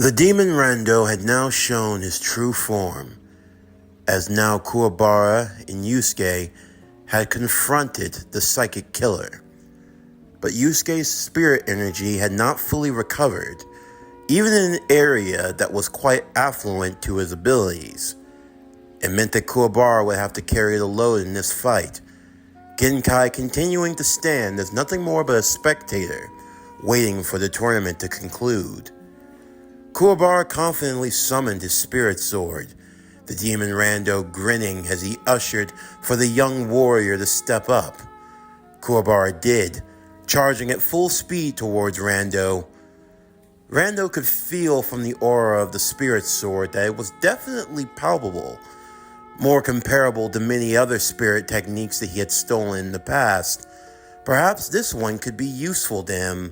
The demon Rando had now shown his true form, as now Kuwabara and Yuskue had confronted the psychic killer. But Yusuke's spirit energy had not fully recovered, even in an area that was quite affluent to his abilities. It meant that Kuwabara would have to carry the load in this fight, Genkai continuing to stand as nothing more but a spectator, waiting for the tournament to conclude. Kuwabara confidently summoned his spirit sword, the demon Rando grinning as he ushered for the young warrior to step up. Kuwabara did, charging at full speed towards Rando. Rando could feel from the aura of the spirit sword that it was definitely palpable, more comparable to many other spirit techniques that he had stolen in the past. Perhaps this one could be useful to him.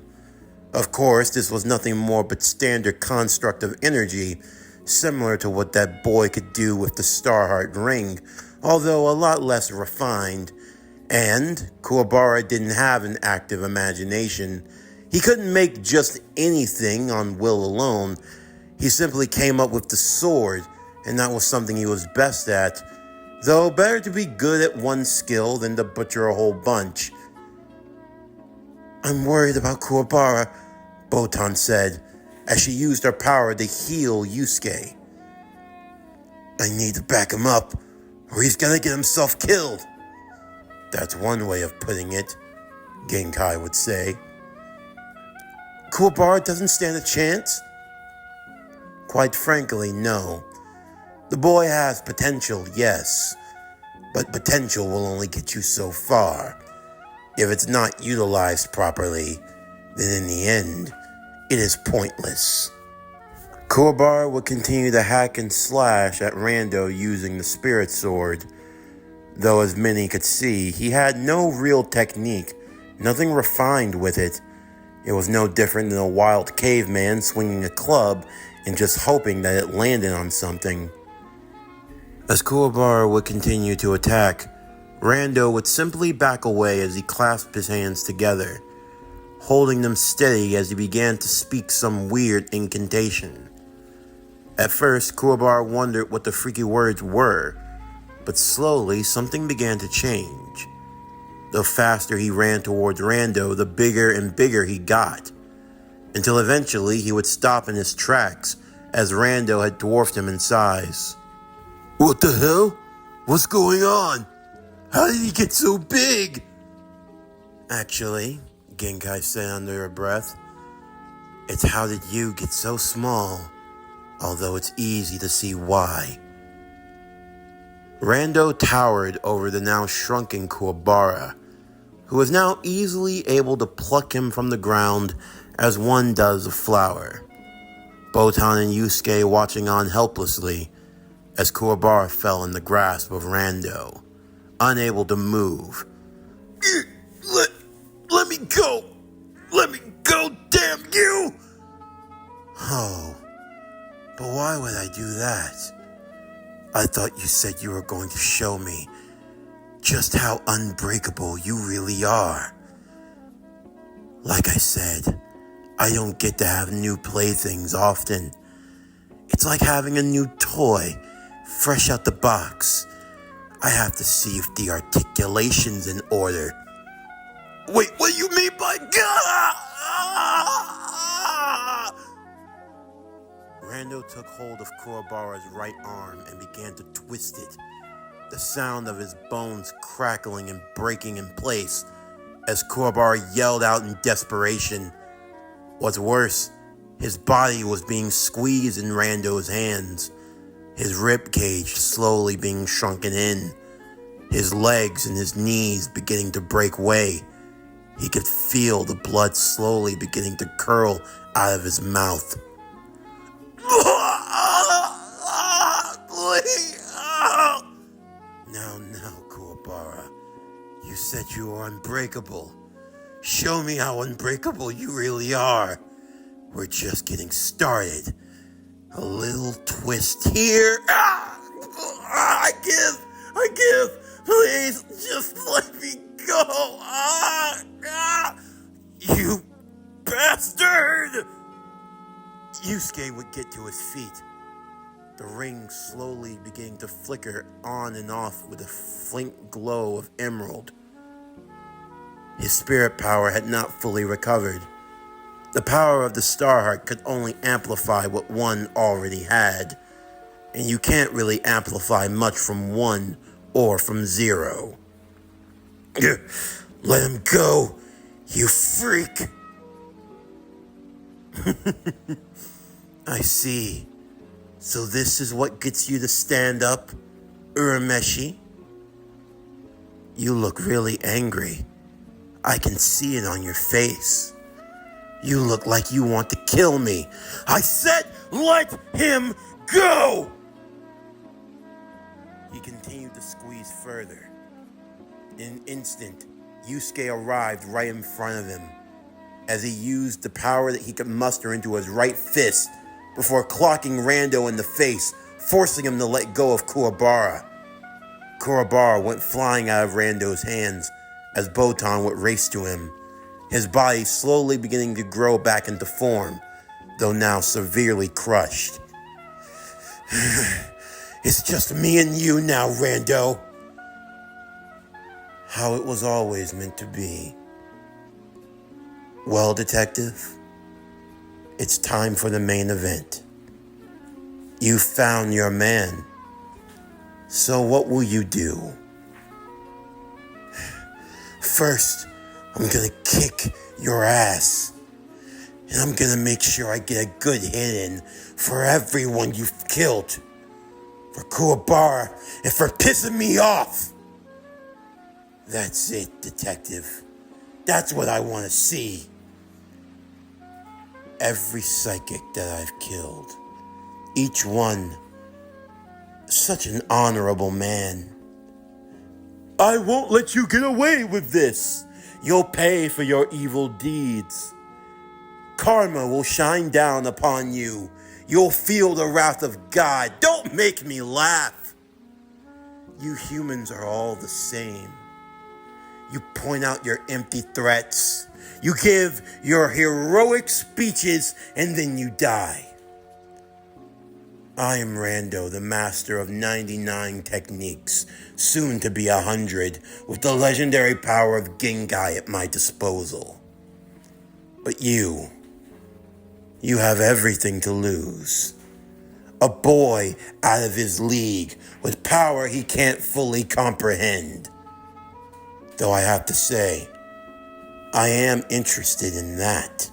Of course, this was nothing more but standard construct of energy, similar to what that boy could do with the Starheart ring, although a lot less refined. And Kuwabara didn't have an active imagination. He couldn't make just anything on will alone. He simply came up with the sword, and that was something he was best at. Though better to be good at one skill than to butcher a whole bunch. "I'm worried about Kuwabara," Botan said, as she used her power to heal Yuskue. "I need to back him up, or he's gonna get himself killed." "That's one way of putting it," Genkai would say. "Kuwabara doesn't stand a chance?" "Quite frankly, no. The boy has potential, yes, but potential will only get you so far. If it's not utilized properly, then in the end, it is pointless." Kuwabara would continue to hack and slash at Rando using the spirit sword. Though as many could see, he had no real technique, nothing refined with it. It was no different than a wild caveman swinging a club and just hoping that it landed on something. As Kuwabara would continue to attack, Rando would simply back away as he clasped his hands together, holding them steady as he began to speak some weird incantation. At first, Kuwabara wondered what the freaky words were, but slowly something began to change. The faster he ran towards Rando, the bigger and bigger he got, until eventually he would stop in his tracks as Rando had dwarfed him in size. "What the hell? What's going on? How did he get so big?" "Actually," Genkai said under her breath, "it's how did you get so small, although it's easy to see why." Rando towered over the now shrunken Kuwabara, who was now easily able to pluck him from the ground as one does a flower. Botan and Yuskue watching on helplessly as Kuwabara fell in the grasp of Rando, unable to move. Let me go! Let me go, damn you!" "Oh, but why would I do that? I thought you said you were going to show me just how unbreakable you really are. Like I said, I don't get to have new playthings often. It's like having a new toy, fresh out the box. I have to see if the articulation's in order." "Wait, what do you mean by God?" Rando took hold of Kuwabara's right arm and began to twist it, the sound of his bones crackling and breaking in place as Kuwabara yelled out in desperation. What's worse, his body was being squeezed in Rando's hands, his rib cage slowly being shrunken in, his legs and his knees beginning to break away. He could feel the blood slowly beginning to curl out of his mouth. Now, Kuwabara, you said you were unbreakable. Show me how unbreakable you really are. We're just getting started. A little twist here. I give. Please, just let me go. You bastard! Yuskue would get to his feet, the ring slowly beginning to flicker on and off with a faint glow of emerald. His spirit power had not fully recovered. The power of the Starheart could only amplify what one already had, and you can't really amplify much from one or from zero. Let him go, you freak! I see. So this is what gets you to stand up, Urameshi? You look really angry. I can see it on your face. You look like you want to kill me. I said let him go! He continued to squeeze further. In an instant, Yuskue arrived right in front of him as he used the power that he could muster into his right fist before clocking Rando in the face, forcing him to let go of Kuwabara. Kuwabara went flying out of Rando's hands as Botan would race to him, his body slowly beginning to grow back into form, though now severely crushed. It's just me and you now, Rando. How it was always meant to be. Well, Detective, it's time for the main event. You found your man. So what will you do? First, I'm gonna kick your ass. And I'm gonna make sure I get a good hit in for everyone you've killed. For Kuwabara and for pissing me off. That's it, Detective. That's what I want to see. Every psychic that I've killed, each one such an honorable man. I won't let you get away with this. You'll pay for your evil deeds. Karma will shine down upon you. You'll feel the wrath of God. Don't make me laugh. You humans are all the same. You point out your empty threats. You give your heroic speeches, and then you die. I am Rando, the master of 99 techniques, soon to be 100, with the legendary power of Genkai at my disposal. But you have everything to lose. A boy out of his league with power he can't fully comprehend. Though I have to say, I am interested in that,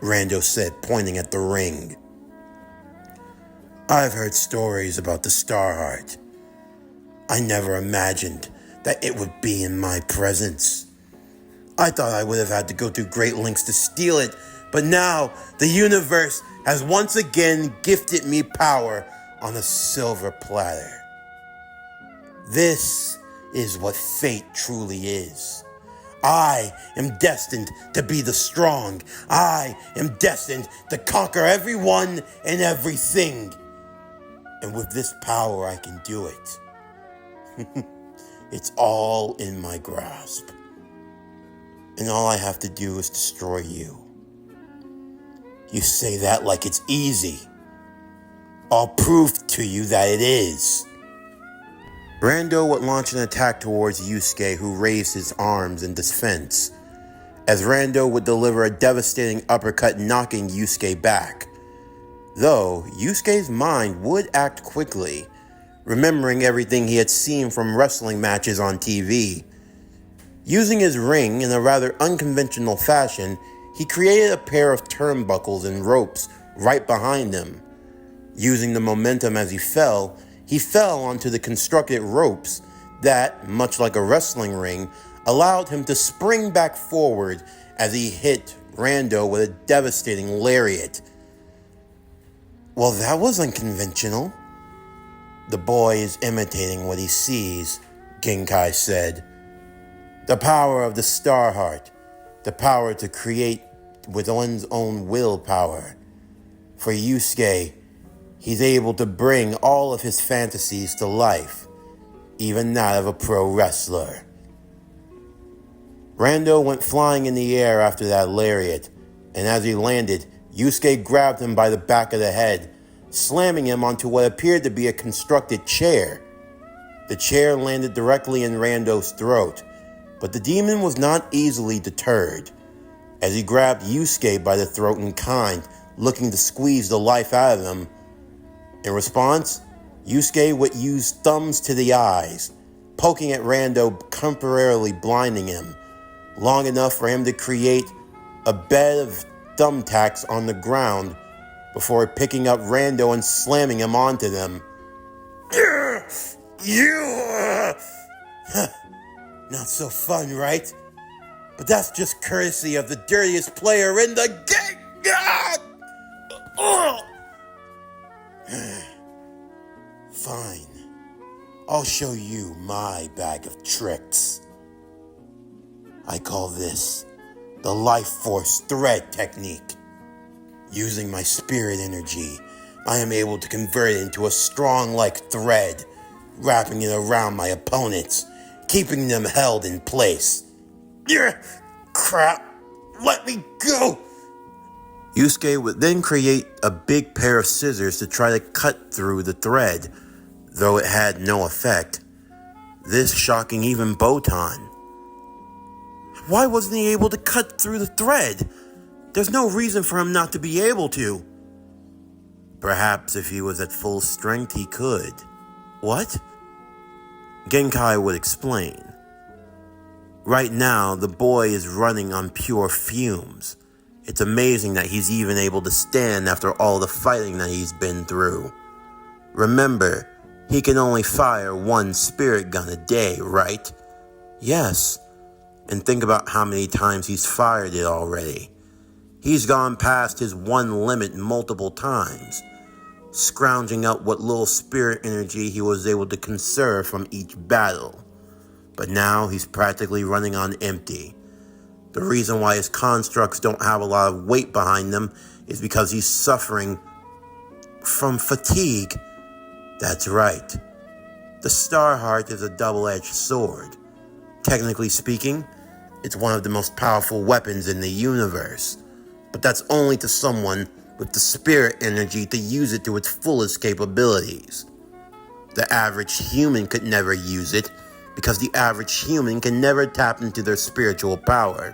Rando said, pointing at the ring. I've heard stories about the Starheart. I never imagined that it would be in my presence. I thought I would have had to go through great lengths to steal it, but now the universe has once again gifted me power on a silver platter. This is what fate truly is. I am destined to be the strong. I am destined to conquer everyone and everything. And with this power, I can do it. It's all in my grasp. And all I have to do is destroy you. You say that like it's easy. I'll prove to you that it is. Rando would launch an attack towards Yuskue, who raised his arms in defense, as Rando would deliver a devastating uppercut, knocking Yuskue back. Though, Yusuke's mind would act quickly, remembering everything he had seen from wrestling matches on TV. Using his ring in a rather unconventional fashion, he created a pair of turnbuckles and ropes right behind him. Using the momentum as he fell onto the constructed ropes that, much like a wrestling ring, allowed him to spring back forward as he hit Rando with a devastating lariat. Well, that was unconventional. The boy is imitating what he sees, Genkai said. The power of the Starheart, the power to create with one's own willpower. For Yuskue, he's able to bring all of his fantasies to life, even that of a pro wrestler. Rando went flying in the air after that lariat, and as he landed, Yuskue grabbed him by the back of the head, slamming him onto what appeared to be a constructed chair. The chair landed directly in Rando's throat, but the demon was not easily deterred. As he grabbed Yuskue by the throat in kind, looking to squeeze the life out of him. In response, Yuskue would use thumbs to the eyes, poking at Rando, temporarily blinding him, long enough for him to create a bed of thumbtacks on the ground before picking up Rando and slamming him onto them. Not so fun, right? But that's just courtesy of the dirtiest player in the game! Fine. I'll show you my bag of tricks. I call this the Life Force Thread Technique. Using my spirit energy, I am able to convert it into a strong like thread, wrapping it around my opponents, keeping them held in place. Crap! Let me go! Yuskue would then create a big pair of scissors to try to cut through the thread, though it had no effect. This shocking even Botan. Why wasn't he able to cut through the thread? There's no reason for him not to be able to. Perhaps if he was at full strength, he could. What? Genkai would explain. Right now, the boy is running on pure fumes. It's amazing that he's even able to stand after all the fighting that he's been through. Remember, he can only fire one spirit gun a day, right? Yes. And think about how many times he's fired it already. He's gone past his one limit multiple times, scrounging up what little spirit energy he was able to conserve from each battle. But now he's practically running on empty. The reason why his constructs don't have a lot of weight behind them is because he's suffering from fatigue. That's right. The Star Heart is a double-edged sword. Technically speaking, it's one of the most powerful weapons in the universe. But that's only to someone with the spirit energy to use it to its fullest capabilities. The average human could never use it, because the average human can never tap into their spiritual power,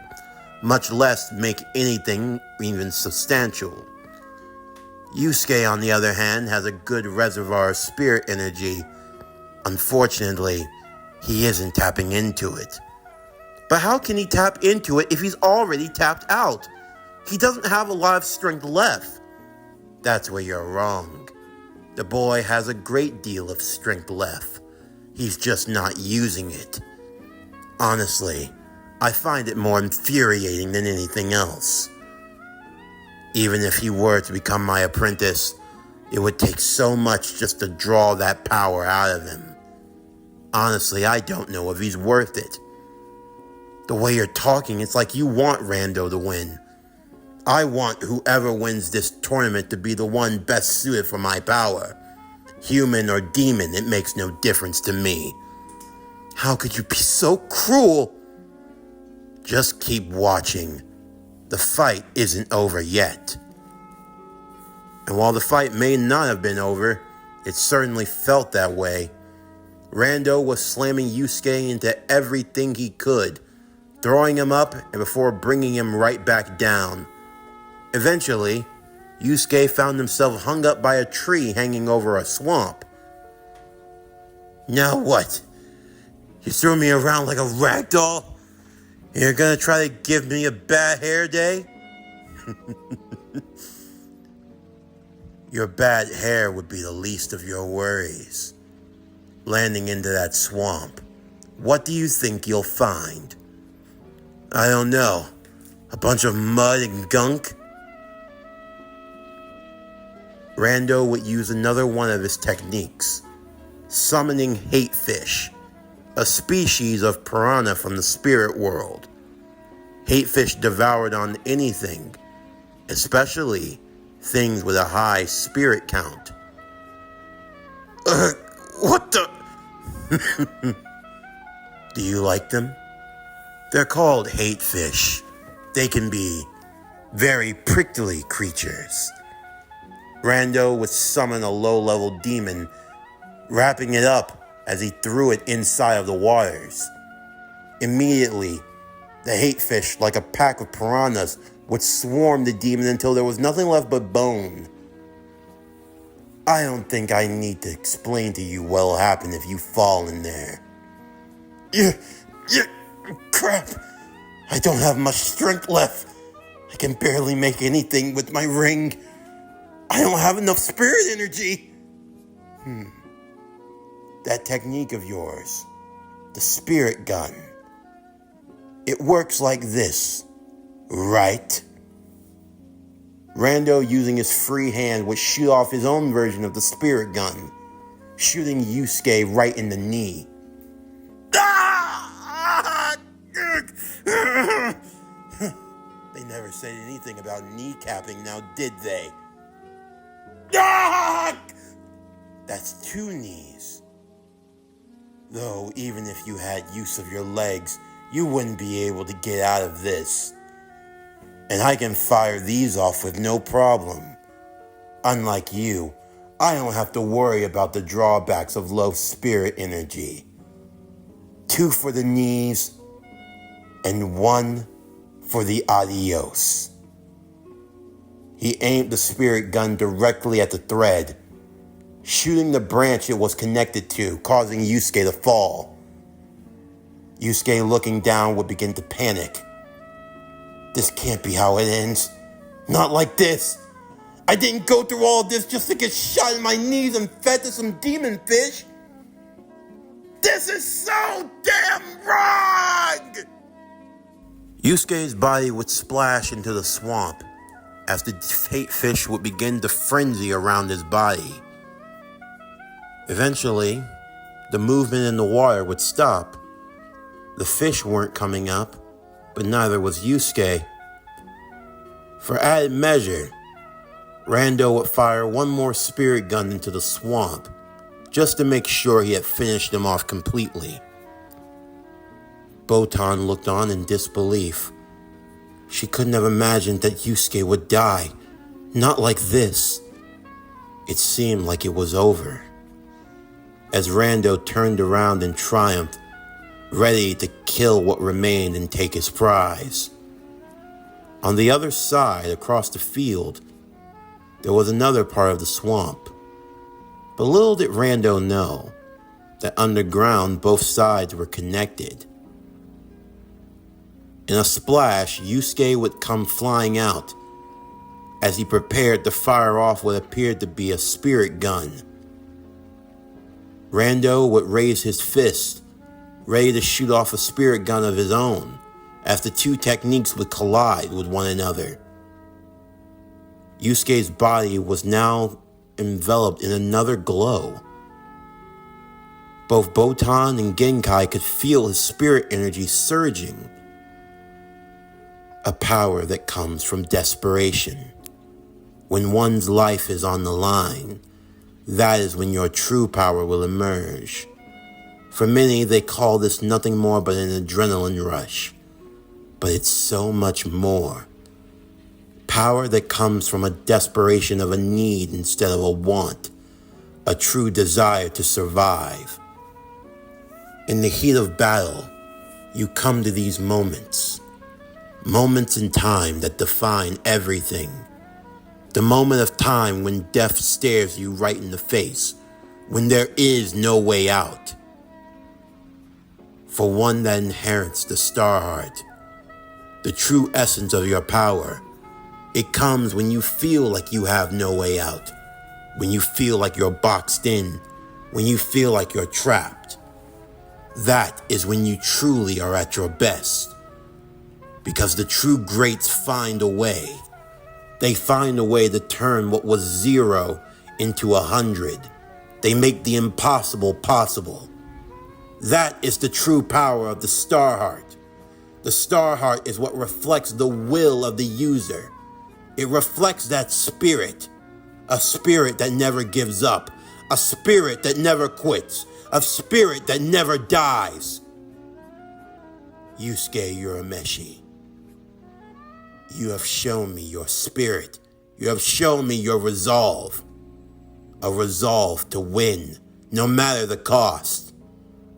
much less make anything even substantial. Yuskue, on the other hand, has a good reservoir of spirit energy. Unfortunately, he isn't tapping into it. But how can he tap into it if he's already tapped out? He doesn't have a lot of strength left. That's where you're wrong. The boy has a great deal of strength left. He's just not using it. Honestly, I find it more infuriating than anything else. Even if he were to become my apprentice, it would take so much just to draw that power out of him. Honestly, I don't know if he's worth it. The way you're talking, it's like you want Rando to win. I want whoever wins this tournament to be the one best suited for my power. Human or demon, it makes no difference to me. How could you be so cruel? Just keep watching. The fight isn't over yet. And while the fight may not have been over, it certainly felt that way. Rando was slamming Yuskue into everything he could, throwing him up and before bringing him right back down. Eventually, Yuskue found himself hung up by a tree hanging over a swamp. Now what? You threw me around like a rag doll? You're gonna try to give me a bad hair day? Your bad hair would be the least of your worries. Landing into that swamp, what do you think you'll find? I don't know. A bunch of mud and gunk? Rando would use another one of his techniques, summoning hate fish, a species of piranha from the spirit world. Hate fish devoured on anything, especially things with a high spirit count. What the? Do you like them? They're called hate fish. They can be very prickly creatures. Rando would summon a low-level demon, wrapping it up as he threw it inside of the waters. Immediately, the hate fish, like a pack of piranhas, would swarm the demon until there was nothing left but bone. I don't think I need to explain to you what'll happen if you fall in there. Crap! I don't have much strength left. I can barely make anything with my ring. I don't have enough spirit energy. That technique of yours, the spirit gun, it works like this, right? Rando, using his free hand, would shoot off his own version of the spirit gun, shooting Yuskue right in the knee. They never said anything about kneecapping now, did they? That's 2 knees. Though, even if you had use of your legs, you wouldn't be able to get out of this. And I can fire these off with no problem. Unlike you, I don't have to worry about the drawbacks of low spirit energy. 2 for the knees, and 1 for the adios. He aimed the spirit gun directly at the thread, shooting the branch it was connected to, causing Yuskue to fall. Yuskue, looking down, would begin to panic. This can't be how it ends. Not like this. I didn't go through all this just to get shot in my knees and fed to some demon fish. This is so damn wrong! Yusuke's body would splash into the swamp as the fate fish would begin to frenzy around his body. Eventually, the movement in the water would stop. The fish weren't coming up, but neither was Yuskue. For added measure, Rando would fire one more spirit gun into the swamp, just to make sure he had finished him off completely. Botan looked on in disbelief. She couldn't have imagined that Yuskue would die. Not like this. It seemed like it was over. As Rando turned around in triumph, ready to kill what remained and take his prize. On the other side, across the field, there was another part of the swamp. But little did Rando know that underground both sides were connected. In a splash, Yuskue would come flying out as he prepared to fire off what appeared to be a spirit gun. Rando would raise his fist, ready to shoot off a spirit gun of his own, as the 2 techniques would collide with one another. Yusuke's body was now enveloped in another glow. Both Botan and Genkai could feel his spirit energy surging. A power that comes from desperation. When one's life is on the line, that is when your true power will emerge. For many, they call this nothing more but an adrenaline rush. But it's so much more. Power that comes from a desperation of a need instead of a want. A true desire to survive. In the heat of battle, you come to these moments. Moments in time that define everything. The moment of time when death stares you right in the face. When there is no way out. For one that inherits the star heart. The true essence of your power. It comes when you feel like you have no way out. When you feel like you're boxed in. When you feel like you're trapped. That is when you truly are at your best. Because the true greats find a way. They find a way to turn what was 0 into 100. They make the impossible possible. That is the true power of the star heart. The star heart is what reflects the will of the user. It reflects that spirit. A spirit that never gives up. A spirit that never quits. A spirit that never dies. Yuskue Urameshi. You have shown me your spirit. You have shown me your resolve. A resolve to win, no matter the cost.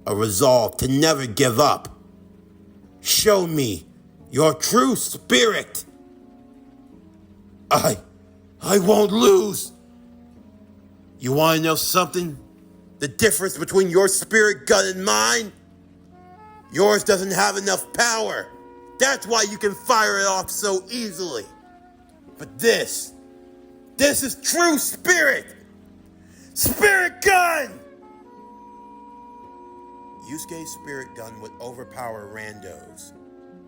A resolve to never give up. Show me your true spirit. I won't lose. You want to know something? The difference between your spirit gun and mine? Yours doesn't have enough power. That's why you can fire it off so easily. But this is true spirit. Spirit gun! Yusuke's spirit gun would overpower Rando's,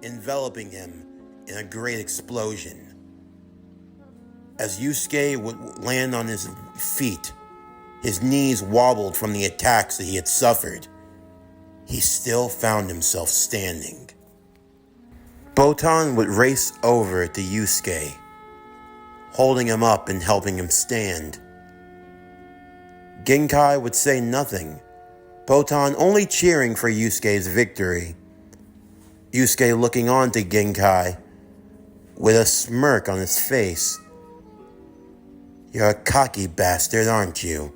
enveloping him in a great explosion. As Yusuke would land on his feet, his knees wobbled from the attacks that he had suffered. He still found himself standing. Botan would race over to Yusuke, holding him up and helping him stand. Genkai would say nothing, Botan only cheering for Yusuke's victory. Yusuke looking on to Genkai with a smirk on his face. You're a cocky bastard, aren't you?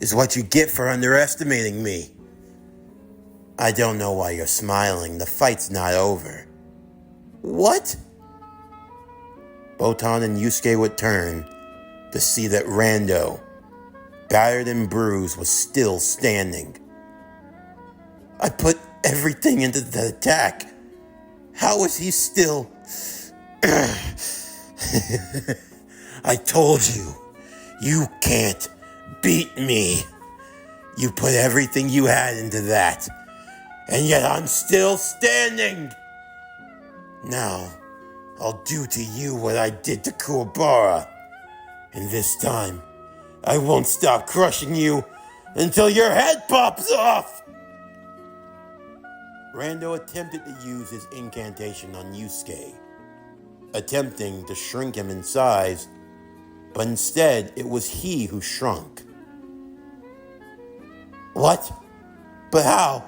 Is what you get for underestimating me. I don't know why you're smiling. The fight's not over. What? Botan and Yusuke would turn to see that Rando, battered and bruised, was still standing. I put everything into the attack. How is he still... I told you, you can't beat me. You put everything you had into that, and yet I'm still standing. Now, I'll do to you what I did to Kuwabara. And this time, I won't stop crushing you until your head pops off. Rando attempted to use his incantation on Yusuke, attempting to shrink him in size, but instead it was he who shrunk. What? But how?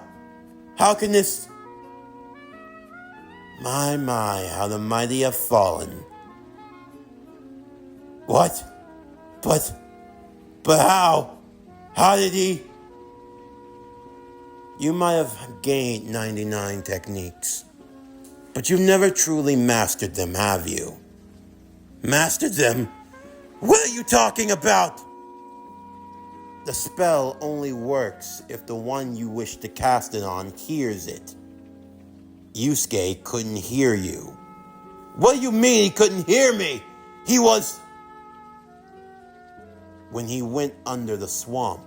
How can this... My, how the mighty have fallen. What? But how? How did he... You might have gained 99 techniques, but you've never truly mastered them, have you? Mastered them? What are you talking about? The spell only works if the one you wish to cast it on hears it. Yusuke couldn't hear you. What do you mean he couldn't hear me? He was... When he went under the swamp,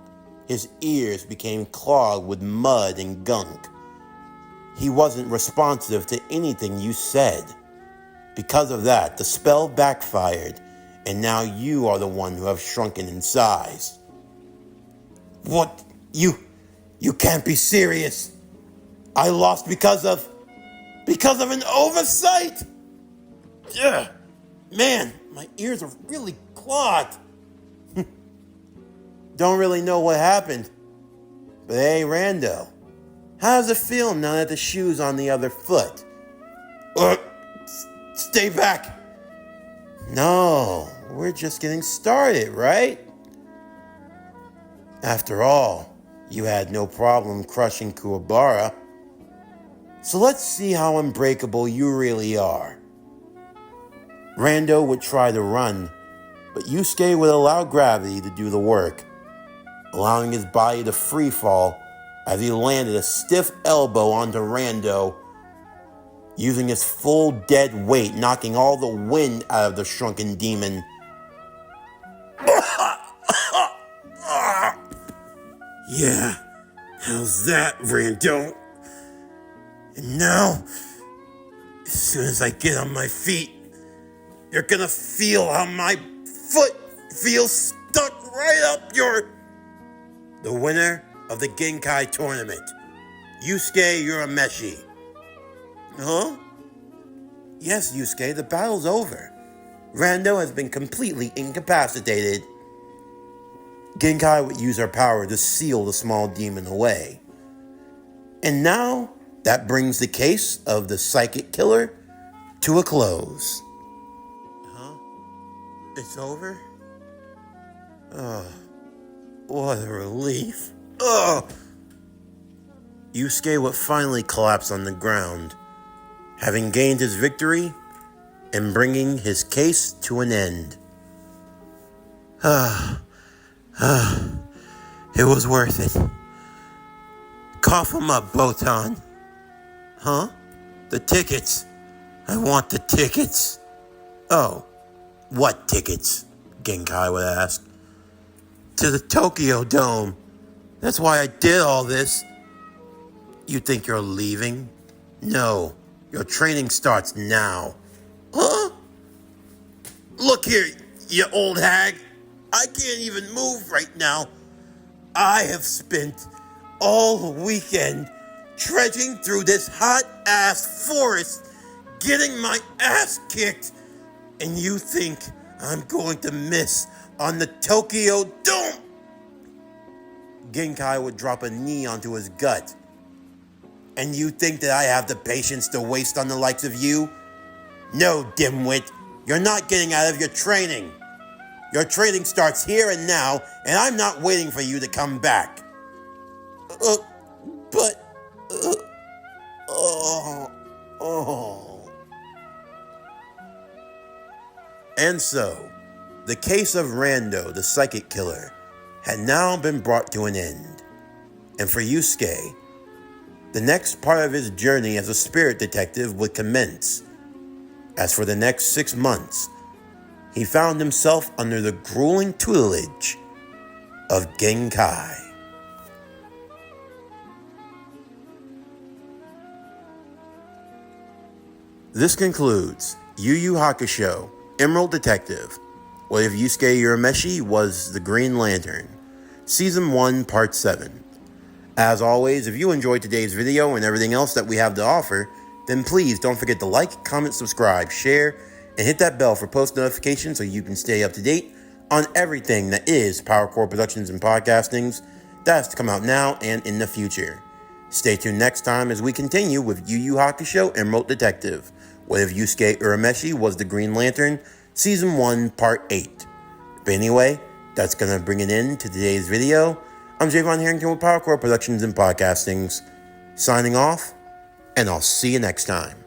his ears became clogged with mud and gunk. He wasn't responsive to anything you said. Because of that, the spell backfired, and now you are the one who have shrunken in size. What? You can't be serious. I lost because of an oversight? Ugh. Man, my ears are really clogged. Don't really know what happened. But hey, Rando, how does it feel now that the shoe's on the other foot? Stay back. No, we're just getting started, right? After all, you had no problem crushing Kuwabara. So let's see how unbreakable you really are. Rando would try to run, but Yusuke would allow gravity to do the work, allowing his body to free fall as he landed a stiff elbow onto Rando, using his full dead weight, knocking all the wind out of the shrunken demon. Yeah, how's that, Rando? And now, as soon as I get on my feet, you're gonna feel how my foot feels stuck right up your... The winner of the Genkai tournament, Yuskue Urameshi. Huh? Yes, Yusuke, the battle's over. Rando has been completely incapacitated. Genkai would use her power to seal the small demon away. And now, that brings the case of the psychic killer to a close. Huh? It's over? Oh, what a relief. Oh! Yuskue would finally collapse on the ground, having gained his victory and bringing his case to an end. It was worth it. Cough 'em up, Botan. Huh? The tickets. I want the tickets. Oh, what tickets? Genkai would ask. To the Tokyo Dome. That's why I did all this. You think you're leaving? No, your training starts now. Huh? Look here, you old hag. I can't even move right now. I have spent all weekend trudging through this hot-ass forest, getting my ass kicked, and you think I'm going to miss on the Tokyo Dome? Genkai would drop a knee onto his gut. And you think that I have the patience to waste on the likes of you? No, dimwit. You're not getting out of your training. Your training starts here and now, and I'm not waiting for you to come back. And so, the case of Rando, the psychic killer, had now been brought to an end. And for Yuskue, the next part of his journey as a spirit detective would commence. As for the next 6 months, he found himself under the grueling tutelage of Genkai. This concludes Yu Yu Hakusho, Emerald Detective. What if Yuskue Urameshi was the Green Lantern? Season 1, Part 7. As always, if you enjoyed today's video and everything else that we have to offer, then please don't forget to like, comment, subscribe, share, and hit that bell for post notifications so you can stay up to date on everything that is PowerCore Productions and Podcastings that has to come out now and in the future. Stay tuned next time as we continue with Yu Yu Hakusho Emerald Detective. What if Yuskue Urameshi was the Green Lantern? Season 1, Part 8. But anyway, that's going to bring it in to today's video. I'm Javon Harrington with PowerCore Productions and Podcastings, signing off, and I'll see you next time.